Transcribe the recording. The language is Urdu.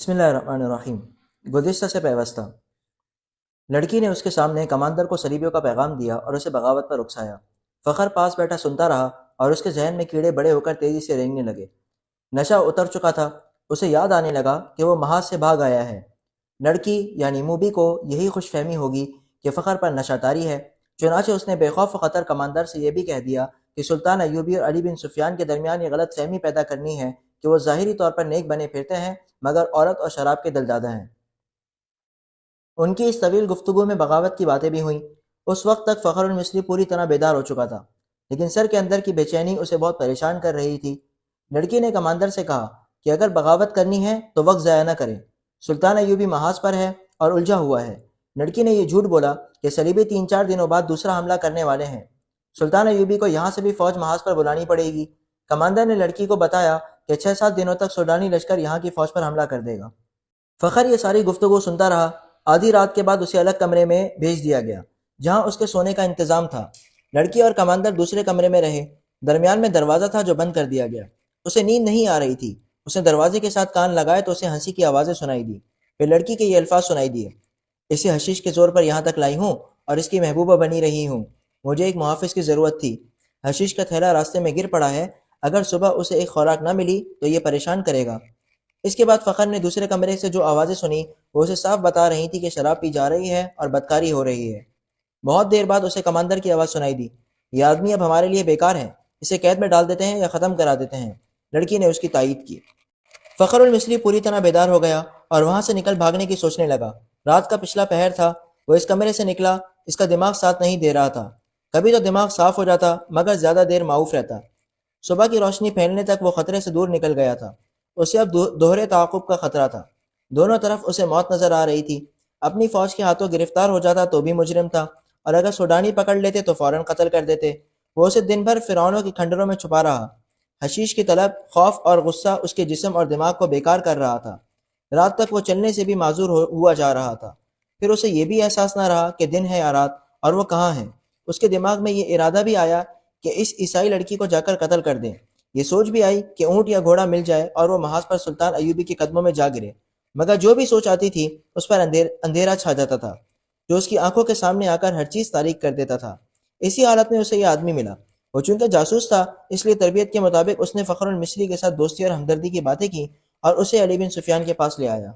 بسم اللہ الرحمن الرحیم۔ گزشتہ سے پیوستہ لڑکی نے اس کے سامنے کماندر کو صلیبیوں کا پیغام دیا اور اسے بغاوت پر اکسایا۔ فخر پاس بیٹھا سنتا رہا اور اس کے ذہن میں کیڑے بڑے ہو کر تیزی سے رینگنے لگے۔ نشہ اتر چکا تھا، اسے یاد آنے لگا کہ وہ محاذ سے بھاگ آیا ہے۔ لڑکی یعنی موبی کو یہی خوش فہمی ہوگی کہ فخر پر نشہ طاری ہے، چنانچہ اس نے بے خوف خطر کماندر سے یہ بھی کہہ دیا کہ سلطان ایوبی اور علی بن سفیان کے درمیان یہ غلط فہمی پیدا کرنی ہے کہ وہ ظاہری طور پر نیک بنے پھرتے ہیں مگر عورت اور شراب کے دلدادہ ہیں۔ ان کی اس طویل گفتگو میں بغاوت کی باتیں بھی ہوئیں۔ اس وقت تک فخر المصری پوری طرح بیدار ہو چکا تھا، لیکن سر کے اندر کی بے چینی اسے بہت پریشان کر رہی تھی۔ لڑکی نے کماندر سے کہا کہ اگر بغاوت کرنی ہے تو وقت ضائع نہ کریں، سلطان ایوبی محاذ پر ہے اور الجھا ہوا ہے۔ لڑکی نے یہ جھوٹ بولا کہ صلیبی 3-4 دنوں بعد دوسرا حملہ کرنے والے ہیں، سلطان ایوبی کو یہاں سے بھی فوج محاذ پر بلانی پڑے گی۔ کماندر نے لڑکی کو بتایا کہ 6-7 دنوں تک سوڈانی لشکر یہاں کی فوج پر حملہ کر دے گا۔ فخر یہ ساری گفتگو سنتا رہا۔ آدھی رات کے بعد اسے الگ کمرے میں بھیج دیا گیا جہاں اس کے سونے کا انتظام تھا۔ لڑکی اور کماندر دوسرے کمرے میں رہے۔ درمیان میں دروازہ تھا جو بند کر دیا گیا۔ اسے نیند نہیں آ رہی تھی۔ اس نے دروازے کے ساتھ کان لگائے تو اسے ہنسی کی آوازیں سنائی دی۔ پھر لڑکی کے یہ الفاظ سنائی دیے، اسے حشیش کے زور پر یہاں تک لائی ہوں اور اس کی محبوبہ بنی رہی ہوں۔ مجھے ایک محافظ کی ضرورت تھی۔ حشیش کا تھیلا راستے میں گر پڑا ہے، اگر صبح اسے ایک خوراک نہ ملی تو یہ پریشان کرے گا۔ اس کے بعد فخر نے دوسرے کمرے سے جو آوازیں سنی وہ اسے صاف بتا رہی تھی کہ شراب پی جا رہی ہے اور بدکاری ہو رہی ہے۔ بہت دیر بعد اسے کماندر کی آواز سنائی دی، یہ آدمی اب ہمارے لیے بیکار ہے، اسے قید میں ڈال دیتے ہیں یا ختم کرا دیتے ہیں۔ لڑکی نے اس کی تائید کی۔ فخر المصری پوری طرح بیدار ہو گیا اور وہاں سے نکل بھاگنے کی سوچنے لگا۔ رات کا پچھلا پہر تھا۔ وہ اس کمرے سے نکلا، اس کا دماغ ساتھ نہیں دے رہا تھا۔ کبھی تو دماغ صاف ہو جاتا مگر زیادہ دیر معوف رہتا۔ صبح کی روشنی پھیلنے تک وہ خطرے سے دور نکل گیا تھا۔ اسے اب دوہرے تعاقب کا خطرہ تھا۔ دونوں طرف اسے موت نظر آ رہی تھی۔ اپنی فوج کے ہاتھوں گرفتار ہو جاتا تو بھی مجرم تھا، اور اگر سوڈانی پکڑ لیتے تو فوراً قتل کر دیتے۔ وہ اسے دن بھر فرعونوں کی کھنڈروں میں چھپا رہا۔ حشیش کی طلب، خوف اور غصہ اس کے جسم اور دماغ کو بیکار کر رہا تھا۔ رات تک وہ چلنے سے بھی معذور ہوا جا رہا تھا۔ پھر اسے یہ بھی احساس نہ رہا کہ دن ہے یا رات اور وہ کہاں ہے۔ اس کے دماغ میں یہ ارادہ بھی آیا کہ اس عیسائی لڑکی کو جا کر قتل کر دیں۔ یہ سوچ بھی آئی کہ اونٹ یا گھوڑا مل جائے اور وہ محاذ پر سلطان ایوبی کے قدموں میں جا گرے، مگر جو بھی سوچ آتی تھی اس پر اندھیرا چھا جاتا تھا جو اس کی آنکھوں کے سامنے آ کر ہر چیز تاریک کر دیتا تھا۔ اسی حالت میں اسے یہ آدمی ملا۔ وہ چونکہ جاسوس تھا اس لیے تربیت کے مطابق اس نے فخر المصری کے ساتھ دوستی اور ہمدردی کی باتیں کی اور اسے علی بن سفیان کے پاس لے آیا۔